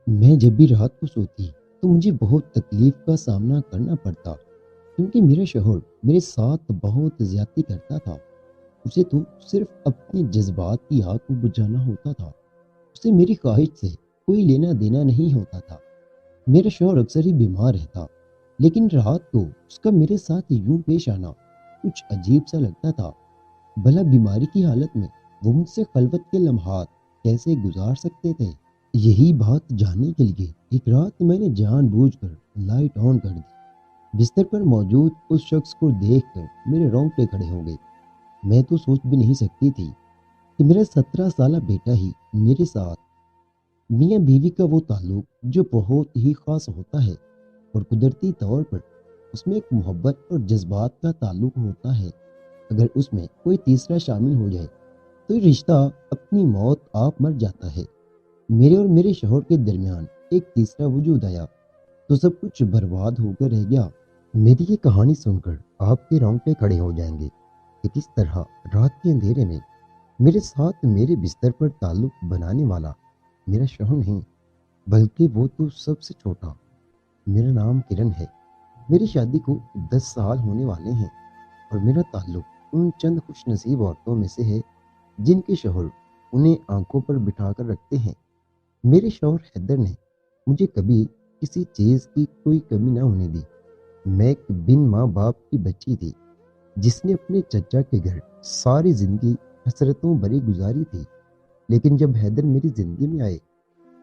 میں جب بھی رات کو سوتی تو مجھے بہت تکلیف کا سامنا کرنا پڑتا، کیونکہ میرا شوہر میرے ساتھ بہت زیادتی کرتا تھا۔ اسے تو صرف اپنے جذبات کی آگ کو بجھانا ہوتا تھا، اسے میری خواہش سے کوئی لینا دینا نہیں ہوتا تھا۔ میرا شوہر اکثر ہی بیمار رہتا، لیکن رات کو اس کا میرے ساتھ یوں پیش آنا کچھ عجیب سا لگتا تھا۔ بھلا بیماری کی حالت میں وہ مجھ سے خلوت کے لمحات کیسے گزار سکتے تھے؟ یہی بات جاننے کے لیے ایک رات میں نے جان بوجھ کر لائٹ آن کر دی۔ بستر پر موجود اس شخص کو دیکھ کر میرے رونگٹے کھڑے ہو گئے۔ میں تو سوچ بھی نہیں سکتی تھی کہ میرا 17 سالہ بیٹا ہی میرے ساتھ، میاں بیوی کا وہ تعلق جو بہت ہی خاص ہوتا ہے اور قدرتی طور پر اس میں ایک محبت اور جذبات کا تعلق ہوتا ہے، اگر اس میں کوئی تیسرا شامل ہو جائے تو یہ رشتہ اپنی موت آپ مر جاتا ہے۔ میرے اور میرے شوہر کے درمیان ایک تیسرا وجود آیا تو سب کچھ برباد ہو کر رہ گیا۔ میری یہ کہانی سن کر آپ کے رونگٹے کھڑے ہو جائیں گے کہ کس طرح رات کے اندھیرے میں میرے ساتھ میرے بستر پر تعلق بنانے والا میرا شوہر نہیں، بلکہ وہ تو سب سے چھوٹا۔ میرا نام کرن ہے، میری شادی کو 10 سال ہونے والے ہیں، اور میرا تعلق ان چند خوش نصیب عورتوں میں سے ہے جن کے شوہر انہیں آنکھوں پر بٹھا کر رکھتے ہیں۔ میرے شوہر حیدر نے مجھے کبھی کسی چیز کی کوئی کمی نہ ہونے دی۔ میں ایک بن ماں باپ کی بچی تھی جس نے اپنے چچا کے گھر ساری زندگی حسرتوں بھری گزاری تھی، لیکن جب حیدر میری زندگی میں آئے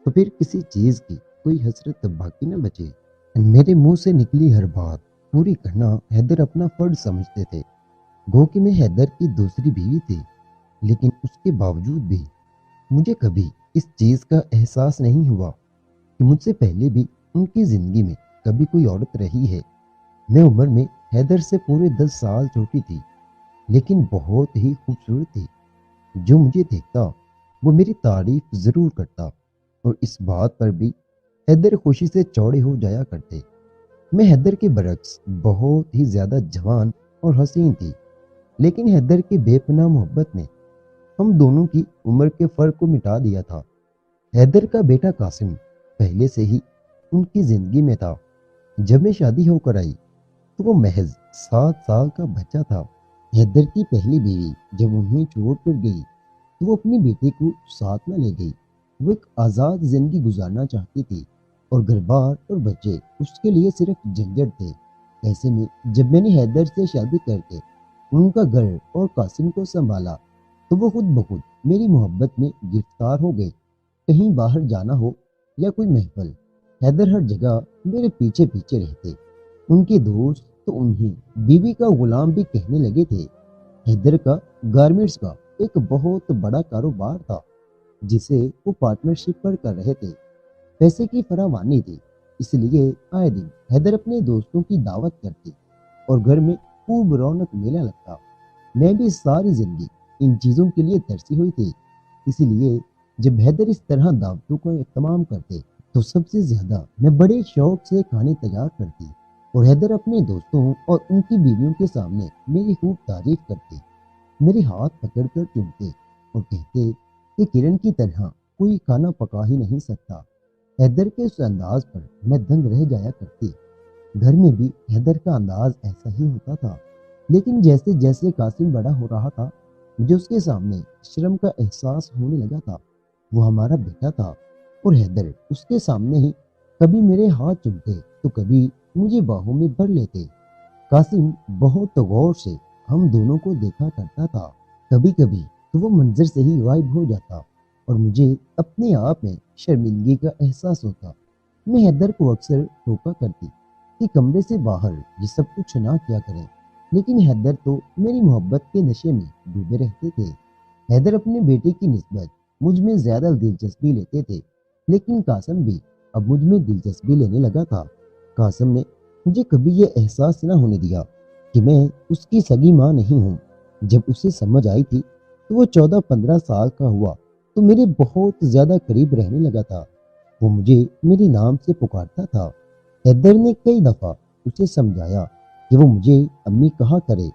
تو پھر کسی چیز کی کوئی حسرت باقی نہ بچے۔ میرے منہ سے نکلی ہر بات پوری کرنا حیدر اپنا فرض سمجھتے تھے۔ گو کہ میں حیدر کی دوسری بیوی تھی، لیکن اس کے باوجود بھی مجھے کبھی اس چیز کا احساس نہیں ہوا کہ مجھ سے پہلے بھی ان کی زندگی میں کبھی کوئی عورت رہی ہے۔ میں عمر میں حیدر سے پورے 10 سال چھوٹی تھی، لیکن بہت ہی خوبصورت تھی۔ جو مجھے دیکھتا وہ میری تعریف ضرور کرتا، اور اس بات پر بھی حیدر خوشی سے چوڑے ہو جایا کرتے۔ میں حیدر کے برعکس بہت ہی زیادہ جوان اور حسین تھی، لیکن حیدر کی بے پناہ محبت نے ہم دونوں کی عمر کے فرق کو مٹا دیا تھا۔ حیدر کا بیٹا قاسم پہلے سے ہی ان کی زندگی میں تھا۔ جب میں شادی ہو کر آئی تو وہ محض 7 سال کا بچہ تھا۔ حیدر کی پہلی بیوی جب انہیں چھوڑ کر گئی تو وہ اپنی بیٹے کو ساتھ نہ لے گئی۔ وہ ایک آزاد زندگی گزارنا چاہتی تھی، اور گھر بار اور بچے اس کے لیے صرف جھنجھٹ تھے۔ ایسے میں جب میں نے حیدر سے شادی کر کے ان کا گھر اور قاسم کو سنبھالا تو وہ خود بخود میری محبت میں گرفتار ہو گئے۔ کہیں باہر جانا ہو یا کوئی محفل، حیدر ہر جگہ میرے پیچھے پیچھے رہتے۔ ان کے دوست تو انہیں بیوی کا غلام بھی کہنے لگے تھے۔ حیدر کا گارمنٹس کا ایک بہت بڑا کاروبار تھا جسے وہ پارٹنرشپ پر کر رہے تھے۔ پیسے کی فراوانی تھی، اس لیے آئے دن حیدر اپنے دوستوں کی دعوت کرتے اور گھر میں خوب رونق میلہ لگتا۔ میں بھی ساری زندگی ان چیزوں کے لیے ترسی ہوئی تھی، اسی لیے جب حیدر اس طرح دعوتوں کا اہتمام کرتے تو سب سے زیادہ میں بڑے شوق سے کھانے تیار کرتی، اور حیدر اپنے دوستوں اور ان کی بیویوں کے سامنے میری خوب تعریف کرتے، میرے ہاتھ پکڑ کر چومتے اور کہتے کہ کرن کی طرح کوئی کھانا پکا ہی نہیں سکتا۔ حیدر کے اس انداز پر میں دنگ رہ جایا کرتی۔ گھر میں بھی حیدر کا انداز ایسا ہی ہوتا تھا، لیکن جیسے جیسے قاسم بڑا ہو رہا تھا مجھے اس کے سامنے شرم کا احساس ہونے لگا تھا۔ وہ ہمارا بیٹا تھا، اور حیدر اس کے سامنے ہی کبھی میرے ہاتھ چومتے تو کبھی مجھے باہوں میں بھر لیتے۔ قاسم بہت غور سے ہم دونوں کو دیکھا کرتا تھا، کبھی کبھی تو وہ منظر سے ہی غائب ہو جاتا اور مجھے اپنے آپ میں شرمندگی کا احساس ہوتا۔ میں حیدر کو اکثر ٹوکا کرتی کہ کمرے سے باہر یہ سب کچھ نہ کیا کریں، لیکن حیدر تو میری محبت کے نشے میں ڈوبے رہتے تھے۔ حیدر اپنے بیٹے کی نسبت مجھ میں زیادہ دلچسپی لیتے تھے، لیکن قاسم بھی اب مجھ میں دلچسپی لینے لگا تھا۔ قاسم نے مجھے کبھی یہ احساس نہ ہونے دیا کہ میں اس کی سگی ماں نہیں ہوں۔ جب اسے سمجھ آئی تھی تو وہ 14-15 سال کا ہوا تو میرے بہت زیادہ قریب رہنے لگا تھا۔ وہ مجھے میرے نام سے پکارتا تھا۔ حیدر نے کئی دفعہ اسے سمجھایا کہ وہ مجھے امی کہا کرے،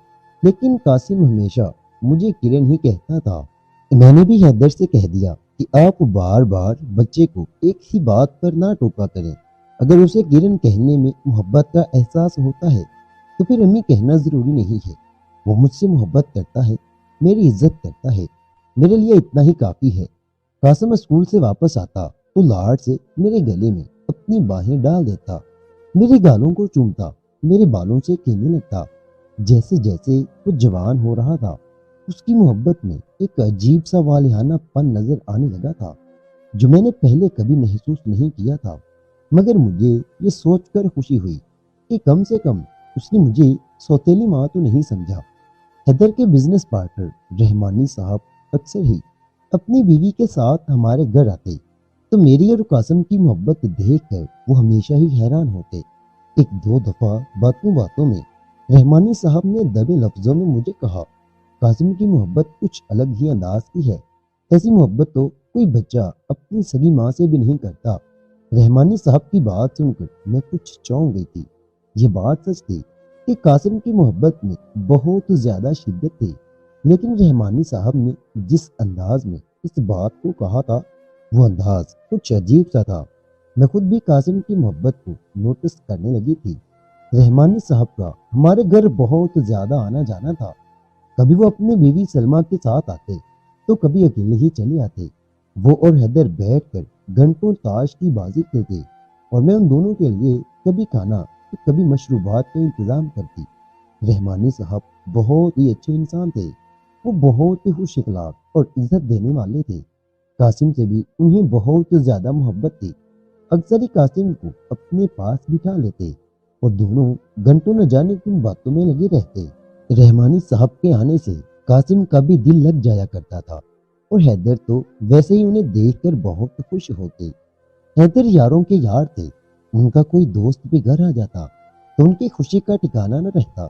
لیکن قاسم ہمیشہ مجھے کرن ہی کہتا تھا۔ میں نے بھی حیدر سے کہہ دیا کہ آپ بار بار بچے کو ایک ہی بات پر نہ ٹوکا کریں۔ اگر اسے کرن کہنے میں محبت کا احساس ہوتا ہے تو پھر امی کہنا ضروری نہیں ہے۔ وہ مجھ سے محبت کرتا ہے، میری عزت کرتا ہے، میرے لیے اتنا ہی کافی ہے۔ قاسم اسکول سے واپس آتا تو لاڈ سے میرے گلے میں اپنی باہیں ڈال دیتا، میری گالوں کو چومتا، میرے بالوں سے کھیلنے لگتا۔ جیسے جیسے وہ جوان ہو رہا تھا اس کی محبت میں ایک عجیب سا والہانہ پن نظر آنے لگا تھا جو میں نے پہلے کبھی محسوس نہیں کیا تھا۔ مگر مجھے یہ سوچ کر خوشی ہوئی کہ کم سے کم اس نے مجھے سوتیلی ماں تو نہیں سمجھا۔ حیدر کے بزنس پارٹنر رحمانی صاحب اکثر ہی اپنی بیوی کے ساتھ ہمارے گھر آتے تو میری اور قاسم کی محبت دیکھ کر وہ ہمیشہ ہی حیران ہوتے۔ ایک دو دفعہ باتوں باتوں میں رحمانی صاحب نے دبے لفظوں میں مجھے کہا، قاسم کی محبت کچھ الگ ہی انداز کی ہے، ایسی محبت تو کوئی بچہ اپنی سگی ماں سے بھی نہیں کرتا۔ رحمانی صاحب کی بات سن کر میں کچھ چونک گئی تھی۔ یہ بات سچ تھی کہ قاسم کی محبت میں بہت زیادہ شدت تھی، لیکن رحمانی صاحب نے جس انداز میں اس بات کو کہا تھا وہ انداز کچھ عجیب سا تھا۔ میں خود بھی قاسم کی محبت کو نوٹس کرنے لگی تھی۔ رحمانی صاحب کا ہمارے گھر بہت زیادہ آنا جانا تھا۔ کبھی وہ اپنی بیوی سلمہ کے ساتھ آتے تو کبھی اکیلے ہی چلے آتے۔ وہ اور حیدر بیٹھ کر گھنٹوں تاش کی بازی کھیلتے اور میں ان دونوں کے لیے کبھی کھانا تو کبھی مشروبات کا انتظام کرتی۔ رحمانی صاحب بہت ہی اچھے انسان تھے، وہ بہت ہی خوش اخلاق اور عزت دینے والے تھے۔ قاسم سے بھی انہیں بہت زیادہ محبت تھی۔ اکثر ہی قاسم کو اپنے پاس بٹھا لیتے اور دونوں گھنٹوں نہ جانے کن باتوں میں لگے رہتے۔ رحمانی صاحب کے آنے سے قاسم کا بھی دل لگ جایا کرتا تھا اور حیدر تو ویسے ہی انہیں دیکھ کر بہت خوش ہوتے۔ حیدر یاروں کے یار تھے، ان کا کوئی دوست بھی گھر آ جاتا تو ان کی خوشی کا ٹھکانہ نہ رہتا۔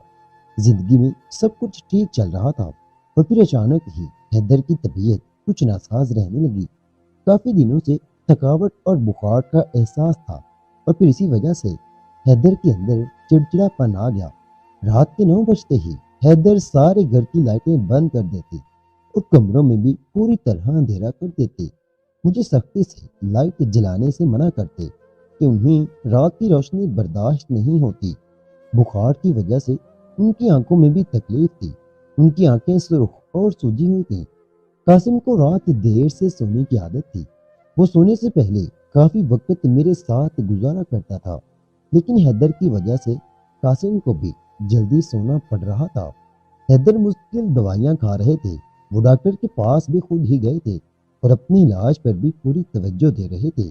زندگی میں سب کچھ ٹھیک چل رہا تھا اور پھر اچانک ہی حیدر کی طبیعت کچھ ناساز رہنے لگی۔ کافی دنوں سے تھکاوٹ اور بخار کا احساس تھا اور پھر اسی وجہ سے حیدر کے اندر چڑچڑا پن آ گیا۔ رات کے 9 بجتے ہی حیدر سارے گھر کی لائٹیں بند کر دیتے اور کمروں میں بھی پوری طرح اندھیرا کر دیتے۔ مجھے سختی سے لائٹ جلانے سے منع کرتے کہ انہیں رات کی روشنی برداشت نہیں ہوتی۔ بخار کی وجہ سے ان کی آنکھوں میں بھی تکلیف تھی، ان کی آنکھیں سرخ اور سوجی ہوئی تھیں۔ قاسم کو رات دیر سے سونے کی عادت تھی، وہ سونے سے پہلے کافی وقت میرے ساتھ گزارا کرتا تھا، لیکن حیدر کی وجہ سے قاسم کو بھی جلدی سونا پڑ رہا تھا۔ حیدر مشکل دوائیاں کھا رہے تھے، وہ ڈاکٹر کے پاس بھی خود ہی گئے تھے اور اپنی علاج پر بھی پوری توجہ دے رہے تھے،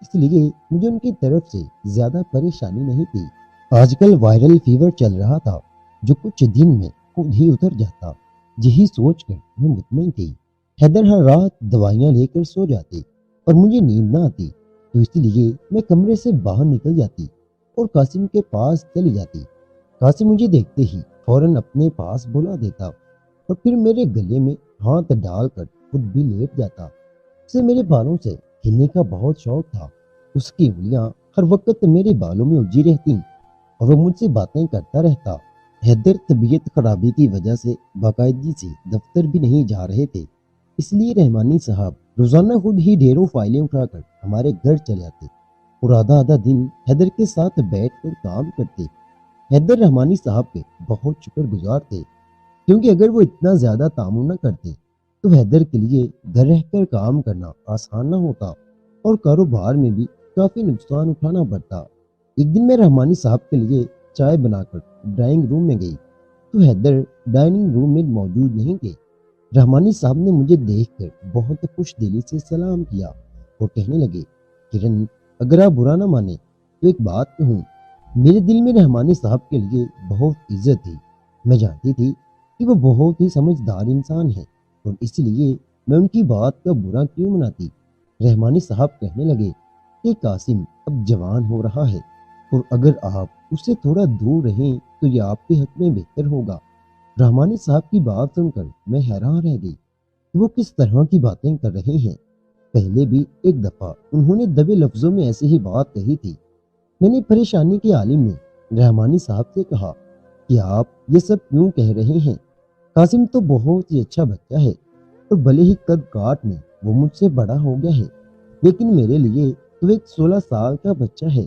اس لیے مجھے ان کی طرف سے زیادہ پریشانی نہیں تھی۔ آج کل وائرل فیور چل رہا تھا جو کچھ دن میں خود ہی اتر جاتا، یہی سوچ کر میں مطمئن تھی۔ حیدر ہر رات دوائیاں لے کر سو جاتے اور مجھے نیند نہ آتی تو اس لیے میں کمرے سے باہر نکل جاتی اور قاسم کے پاس چلی جاتی۔ قاسم مجھے دیکھتے ہی فوراً اپنے پاس بلا دیتا اور پھر میرے گلے میں ہاتھ ڈال کر خود بھی لیٹ جاتا۔ اسے میرے بالوں سے کھیلنے کا بہت شوق تھا، اس کی انگلیاں ہر وقت میرے بالوں میں الجھی رہتی اور وہ مجھ سے باتیں کرتا رہتا۔ حیدر طبیعت خرابی کی وجہ سے باقاعدگی سے دفتر بھی نہیں جا رہے تھے، اس لیے رحمانی صاحب روزانہ خود ہی ڈھیروں فائلیں اٹھا کر ہمارے گھر چلے آتے اور آدھا آدھا دن حیدر کے ساتھ بیٹھ کر کام کرتے۔ حیدر رحمانی صاحب کے بہت شکر گزار تھے، کیونکہ اگر وہ اتنا زیادہ تعاون نہ کرتے تو حیدر کے لیے گھر رہ کر کام کرنا آسان نہ ہوتا اور کاروبار میں بھی کافی نقصان اٹھانا پڑتا۔ ایک دن میں رحمانی صاحب کے لیے چائے بنا کر ڈرائنگ روم میں گئی تو حیدر ڈائننگ روم میں موجود نہیں تھے۔ رحمانی صاحب نے مجھے دیکھ کر بہت خوش دلی سے سلام کیا اور کہنے لگے، کرن اگر آپ برا نہ مانے تو ایک بات کہوں، میرے دل میں رحمانی صاحب کے لیے بہت عزت تھی۔ میں جانتی تھی کہ وہ بہت ہی سمجھدار انسان ہے اور اس لیے میں ان کی بات کا برا کیوں مناتی۔ رحمانی صاحب کہنے لگے کہ قاسم اب جوان ہو رہا ہے اور اگر آپ اس سے تھوڑا دور رہیں تو یہ آپ کے حق میں بہتر ہوگا۔ رحمانی صاحب کی بات سن کر میں حیران رہ گئی کہ وہ کس طرح کی باتیں کر رہے ہیں۔ پہلے بھی ایک دفعہ انہوں نے دبے لفظوں میں ایسی ہی بات کہی تھی۔ میں نے پریشانی کے عالم میں رحمانی صاحب سے کہا کہ آپ یہ سب کیوں کہہ رہے ہیں؟ قاسم تو بہت ہی اچھا بچہ ہے اور بھلے ہی قد کاٹ میں وہ مجھ سے بڑا ہو گیا ہے، لیکن میرے لیے تو ایک 16 سال کا بچہ ہے۔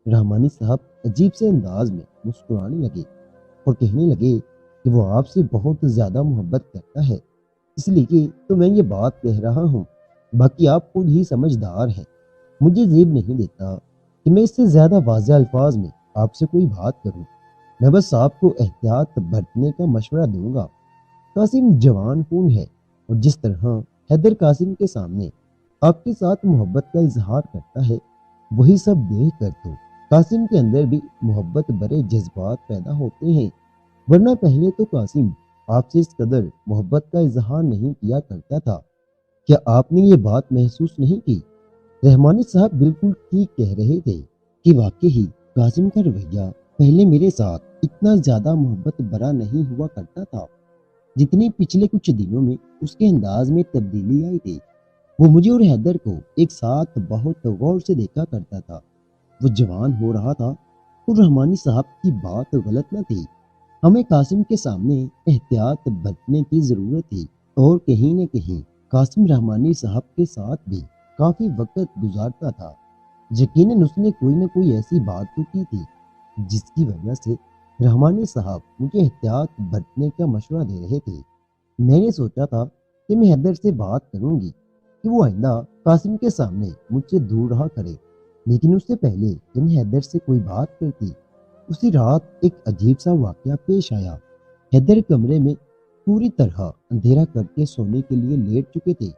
رحمانی صاحب عجیب سے انداز میں مسکرانے لگے اور کہنے لگے کہ وہ آپ سے بہت زیادہ محبت کرتا ہے، اس لیے تو میں یہ بات کہہ رہا ہوں، باقی آپ خود ہی سمجھدار ہیں۔ مجھے زیب نہیں دیتا کہ میں اس سے زیادہ واضح الفاظ میں آپ سے کوئی بات کروں، میں بس آپ کو احتیاط برتنے کا مشورہ دوں گا۔ قاسم جوان خون ہے، اور جس طرح حیدر قاسم کے سامنے آپ کے ساتھ محبت کا اظہار کرتا ہے، وہی سب دیکھ کر تو قاسم کے اندر بھی محبت برے جذبات پیدا ہوتے ہیں، ورنہ پہلے تو قاسم آپ سے اس قدر محبت کا اظہار نہیں کیا کرتا تھا۔ کیا آپ نے یہ بات محسوس نہیں کی؟ رحمانی صاحب بالکل ٹھیک کہہ رہے تھے کہ واقعی قاسم کا رویہ پہلے میرے ساتھ اتنا زیادہ محبت برا نہیں ہوا کرتا تھا جتنی پچھلے کچھ دنوں میں اس کے انداز میں تبدیلی آئی تھی۔ وہ مجھے اور حیدر کو ایک ساتھ بہت غور سے دیکھا کرتا تھا۔ وہ جوان ہو رہا تھا اور رحمانی صاحب کی بات غلط نہ تھی، ہمیں قاسم کے سامنے احتیاط برتنے کی ضرورت تھی، اور کہیں نہ کہیں قاسم رحمانی صاحب کے ساتھ بھی کافی وقت گزارتا تھا۔ یقیناً اس نے کوئی نہ کوئی ایسی بات تو کی تھی جس کی وجہ سے رحمانی صاحب مجھے احتیاط برتنے کا مشورہ دے رہے تھے۔ میں نے سوچا تھا کہ میں حیدر سے بات کروں گی کہ وہ آئندہ قاسم کے سامنے مجھ سے دور رہا کرے، لیکن اس سے پہلے کہ میں حیدر سے کوئی بات کرتی، اسی رات ایک عجیب سا واقعہ پیش آیا۔ حیدر کمرے میں پوری طرح اندھیرا کر کے سونے کے لیے لیٹ چکے تھے،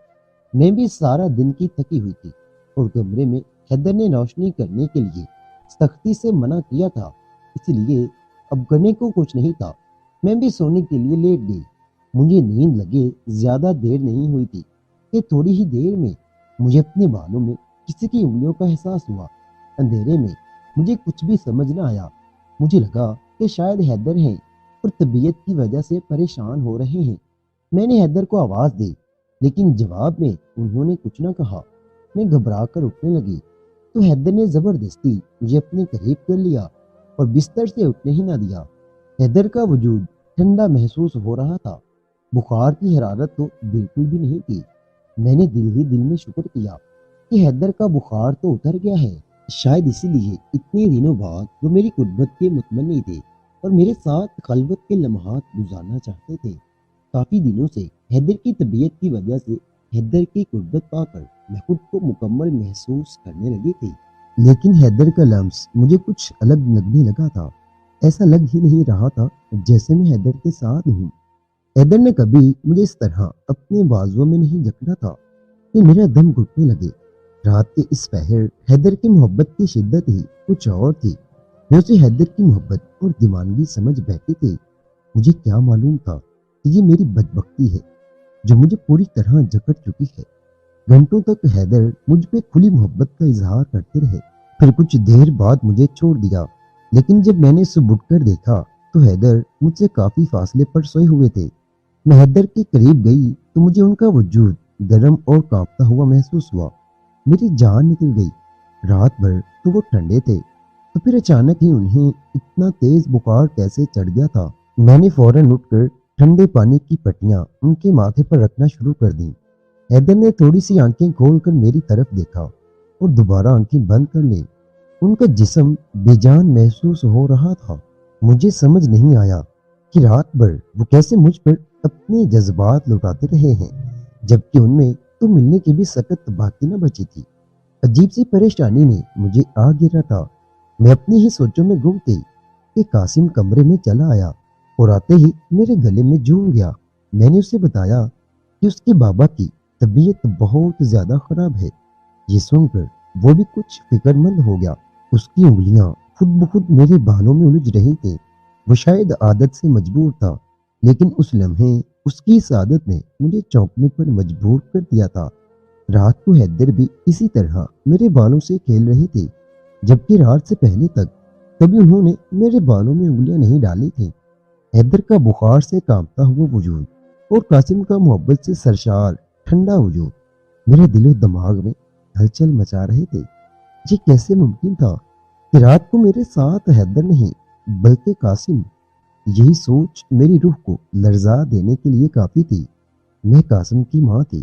میں بھی سارا دن کی تھکی ہوئی تھی، اور کمرے میں حیدر نے روشنی کرنے کے لیے سختی سے منع کیا تھا، اس لیے اب کرنے کو کچھ نہیں تھا، میں بھی سونے کے لیے لیٹ گئی۔ مجھے نیند لگے زیادہ دیر نہیں ہوئی تھی کہ تھوڑی ہی دیر میں مجھے اپنے بالوں میں کسی کی انگلیوں کا احساس ہوا۔ اندھیرے میں مجھے کچھ بھی سمجھ نہ آیا، مجھے لگا کہ شاید حیدر ہیں اور طبیعت کی وجہ سے پریشان ہو رہے ہیں۔ میں نے حیدر کو آواز دی، لیکن جواب میں انہوں نے کچھ نہ کہا۔ میں گھبرا کر اٹھنے لگی تو حیدر نے زبردستی مجھے اپنے قریب کر لیا اور بستر سے اٹھنے ہی نہ دیا۔ حیدر کا وجود ٹھنڈا محسوس ہو رہا تھا، بخار کی حرارت تو بالکل بھی نہیں تھی۔ میں نے دل ہی دل میں شکر کیا کہ حیدر کا بخار تو اتر گیا ہے، شاید اسی لیے اتنے دنوں بعد وہ میری قربت کے متمنی تھے اور میرے ساتھ خلوت کے لمحات گزارنا چاہتے تھے۔ کافی دنوں سے حیدر کی طبیعت کی وجہ سے حیدر کی قربت پا کر میں خود کو مکمل محسوس کرنے لگی تھی، لیکن حیدر کا لمس مجھے کچھ الگ لگنے لگا تھا۔ ایسا لگ ہی نہیں رہا تھا جیسے میں حیدر کے ساتھ ہوں۔ حیدر نے کبھی مجھے اس طرح اپنے بازوؤں میں نہیں جکڑا تھا کہ میرا دم گھٹنے لگے۔ رات کے اس پہر حیدر کی محبت کی شدت ہی کچھ اور تھی۔ میں اسے حیدر کی محبت اور دیوانگی سمجھ بیٹھی تھی۔ مجھے کیا معلوم تھا کہ یہ میری بدبختی ہے جو مجھے پوری طرح جکڑ چکی ہے۔ گھنٹوں تک حیدر مجھ پہ کھلی محبت کا اظہار کرتے رہے، پھر کچھ دیر بعد مجھے چھوڑ دیا، لیکن جب میں نے صبح اٹھ کر دیکھا تو حیدر مجھ سے کافی فاصلے پر سوئے ہوئے تھے۔ میں حیدر کے قریب گئی تو مجھے ان کا وجود گرم اور کانپتا ہوا محسوس ہوا، میری جان نکل گئی۔ رات بھر تو وہ ٹھنڈے تھے، تو پھر اچانک ہی انہیں اتنا تیز بخار کیسے چڑھ گیا تھا؟ میں نے فوراً اٹھ کر ٹھنڈے پانی کی پٹیاں ان کے ماتھے پر رکھنا شروع کر دیں۔ حیدر نے تھوڑی سی آنکھیں کھول کر میری طرف دیکھا اور دوبارہ آنکھیں بند کر لی۔ ان کا جسم بے جان محسوس ہو رہا تھا۔ مجھے سمجھ نہیں آیا کہ رات بھر وہ کیسے مجھ پر اپنے جذبات لوٹاتے رہے ہیں، جبکہ ان میں تو ملنے کی بھی سخت باقی نہ بچی تھی۔ عجیب سی پریشانی نے مجھے آ گھیرا تھا۔ میں اپنی ہی سوچوں میں گم تھی کہ قاسم کمرے میں چلا آیا اور آتے ہی میرے گلے میں جھوم گیا۔ میں نے اسے بتایا کہ اس کے بابا کی طبیعت بہت زیادہ خراب ہے۔ یہ سن کر وہ بھی کچھ فکر مند ہو گیا۔ اس کی انگلیاں خود بخود میرے بالوں میں الجھ رہی تھیں۔ وہ شاید عادت سے مجبور تھا، لیکن اس لمحے اس کی اس عادت نے مجھے چونکنے پر مجبور کر دیا تھا۔ رات کو حیدر بھی اسی طرح میرے بالوں سے کھیل رہی تھی، جبکہ رات سے پہلے تک کبھی انہوں نے میرے بالوں میں انگلیاں نہیں ڈالی تھیں۔ حیدر کا بخار سے کانپتا ہوا وجود اور قاسم کا محبت سے سرشار ٹھنڈا وجود میرے دل و دماغ میں ہلچل مچا رہے تھے۔ یہ کیسے ممکن تھا کہ رات کو میرے ساتھ حیدر نہیں بلکہ قاسم؟ یہی سوچ میری روح کو لرزا دینے کے لیے کافی تھی۔ میں قاسم کی ماں تھی،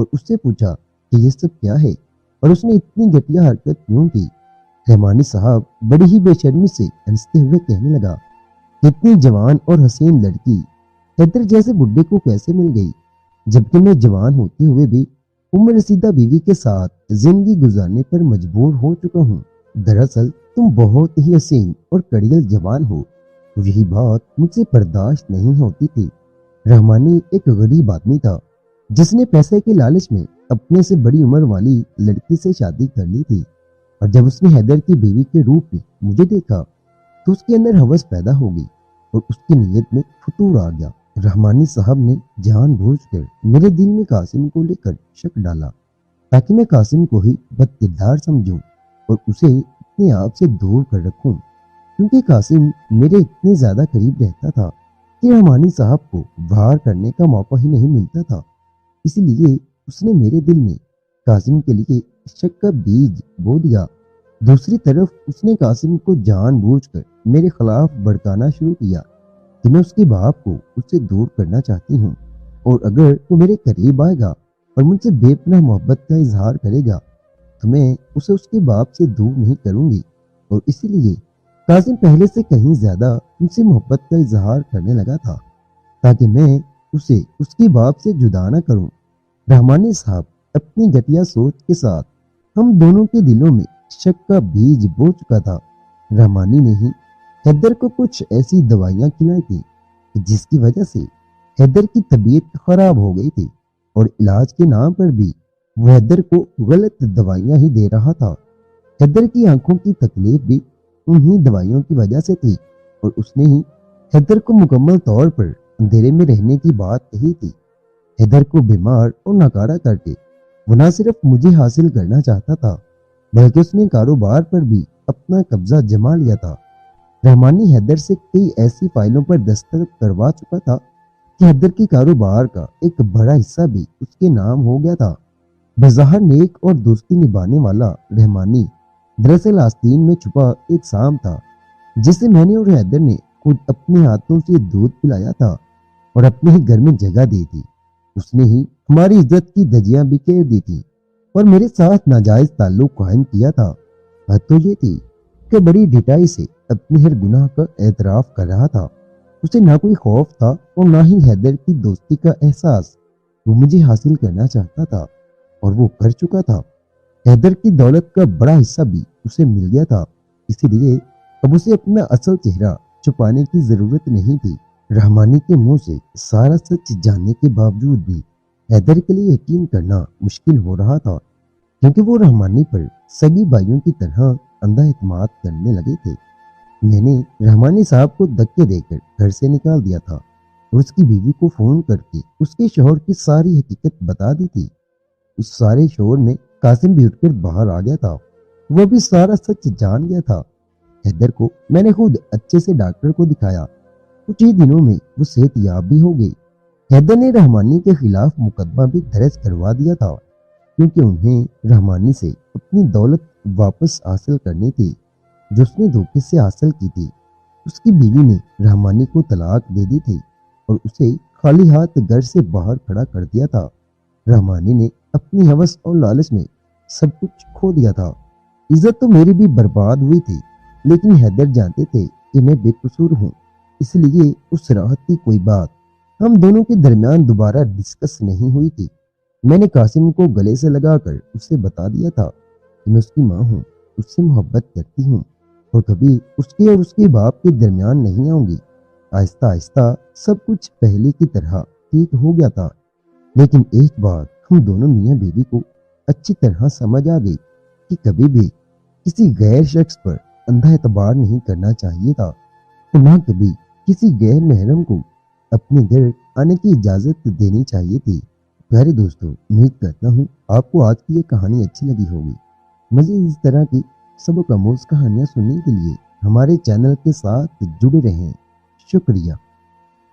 اور اس سے پوچھا کہ یہ سب کیا ہے اور اس نے اتنی گھٹیا حرکت کیوں کی۔ رحمانی صاحب بڑی ہی بے شرمی سے ہنستے ہوئے کہنے لگا، اتنی جوان اور حسین لڑکی حیدر جیسے بڈھے کو کیسے مل گئی، جبکہ میں جوان ہوتے ہوئے بھی عمر رسیدہ بیوی کے ساتھ زندگی گزارنے پر مجبور ہو چکا ہوں۔ دراصل تم بہت ہی حسین اور کڑیل جوان ہو، یہی بات مجھ سے برداشت نہیں ہوتی تھی۔ رحمانی ایک غریب آدمی تھا جس نے پیسے کے لالچ میں اپنے سے بڑی عمر والی لڑکی سے شادی کر لی تھی، اور جب اس نے حیدر کی بیوی کے روپ میں مجھے دیکھا تو اس کے اندر ہوس پیدا ہو گئی اور اس کی نیت میں فتور آ گیا۔ رحمانی صاحب نے جان بوجھ کر میرے دل میں قاسم کو لے کر شک ڈالا تاکہ میں قاسم کو ہی بد کردار سمجھوں اور اسے اپنے آپ سے دور کر رکھوں، کیونکہ قاسم میرے اتنے زیادہ قریب رہتا تھا کہ رحمانی صاحب کو باہر کرنے کا موقع ہی نہیں ملتا تھا۔ اس لیے اس نے میرے دل میں قاسم کے لیے شک کا بیج بو دیا۔ دوسری طرف اس نے قاسم کو جان بوجھ کر میرے خلاف بھڑکانا شروع کیا کہ میں اس کے باپ کو اس سے دور کرنا چاہتی ہوں، اور اگر وہ میرے قریب آئے گا اور مجھ سے بے پناہ محبت کا اظہار کرے گا تو میں اسے اس کے باپ سے دور نہیں کروں گی، اور اسی لیے قاسم پہلے سے کہیں زیادہ ان سے محبت کا اظہار کرنے لگا تھا تاکہ میں اسے اس کے باپ سے جدا نہ کروں۔ رحمانی صاحب اپنی گھٹیا سوچ کے ساتھ ہم دونوں کے دلوں میں شک کا بیج بو چکا تھا۔ رحمانی نے ہی حیدر کو کچھ ایسی دوائیاں کھلائی تھی جس کی وجہ سے حیدر کی طبیعت خراب ہو گئی تھی، اور علاج کے نام پر بھی وہ حیدر کو غلط دوائیاں ہی دے رہا تھا۔ حیدر کی آنکھوں کی تکلیف بھی انہی دوائیوں کی وجہ سے تھی، اور اس نے ہی حیدر کو مکمل طور پر اندھیرے میں رہنے کی بات کہی تھی۔ حیدر کو بیمار اور ناکارہ کر کے وہ نہ صرف مجھے حاصل کرنا چاہتا تھا بلکہ اس نے کاروبار پر بھی اپنا قبضہ جما لیا تھا۔ رحمانی حیدر سے کئی ایسی فائلوں پر دستخط کروا چکا تھا کہ حیدر کی کاروبار کا ایک بڑا حصہ بھی اس کے نام ہو گیا تھا۔ بظاہر نیک اور دوستی نبھانے والا رحمانی دراصل آستین میں چھپا ایک سام تھا جسے میں نے اور حیدر نے خود اپنے ہاتھوں سے دودھ پلایا تھا اور اپنے ہی گھر میں جگہ دی تھی۔ اس نے ہی ہماری عزت کی دھجیاں بکھیر دی تھی اور میرے ساتھ ناجائز تعلق قائم کیا تھا۔ بات تو یہ تھی کہ بڑی ڈٹائی سے اپنے ہر گناہ کا اعتراف کر رہا تھا۔ اسے نہ کوئی خوف تھا اور نہ ہی حیدر کی دوستی کا احساس۔ وہ مجھے حاصل کرنا چاہتا تھا اور وہ کر چکا تھا۔ حیدر کی دولت کا بڑا حصہ بھی اسے مل گیا تھا، اسی لیے اب اسے اپنا اصل چہرہ چھپانے کی ضرورت نہیں تھی۔ رحمانی کے منہ سے سارا سچ جاننے کے باوجود بھی حیدر کے لیے یقین کرنا مشکل ہو رہا تھا، کیونکہ وہ رحمانی پر سگی بھائیوں کی طرح اندھا اعتماد کرنے لگے تھے۔ میں نے رحمانی صاحب کو دھکے دے کر گھر سے نکال دیا تھا اور اس کی بیوی کو فون کر کے اس کے شوہر کی ساری حقیقت بتا دی تھی۔ اس سارے شور میں قاسم بھی اٹھ کر باہر آ گیا تھا۔ وہ بھی سارا سچ جان گیا تھا۔ حیدر کو میں نے خود اچھے سے ڈاکٹر کو دکھایا، کچھ ہی دنوں میں وہ صحت یاب بھی ہو گئی۔ حیدر نے رحمانی کے خلاف مقدمہ بھی درج کروا دیا تھا، کیونکہ انہیں رحمانی سے اپنی دولت واپس حاصل کرنی تھی جو اس نے دھوکے سے حاصل کی تھی۔ اس کی بیوی نے رحمانی کو طلاق دے دی تھی اور اسے خالی ہاتھ گھر سے باہر کھڑا کر دیا تھا۔ رحمانی نے اپنی ہوس اور لالچ میں سب کچھ کھو دیا تھا۔ عزت تو میری بھی برباد ہوئی تھی، لیکن حیدر جانتے تھے کہ میں بے قصور ہوں، اس لیے اس راحت کی کوئی بات ہم دونوں کے درمیان دوبارہ ڈسکس نہیں ہوئی تھی۔ میں نے قاسم کو گلے سے لگا کر اسے بتا دیا تھا کہ میں اس کی ماں ہوں، اس سے محبت کرتی ہوں اور کبھی اس کے اور اس کے باپ کے درمیان نہیں آؤں گی۔ آہستہ آہستہ سب کچھ پہلے کی طرح ٹھیک ہو گیا تھا، لیکن ایک بات ہم دونوں میاں بیوی کو اچھی طرح سمجھ آ گئی کہ کبھی بھی کسی غیر شخص پر اندھا اعتبار نہیں کرنا چاہیے تھا، اور نہ کبھی کسی غیر محرم کو اپنے گھر آنے کی اجازت دینی چاہیے تھی۔ پیارے دوستو، امید کرتا ہوں آپ کو آج کی یہ کہانی اچھی لگی ہوگی۔ مزید اس طرح کی سبق آموز کہانیاں سننے کے لیے ہمارے چینل کے ساتھ جڑے رہیں۔ شکریہ۔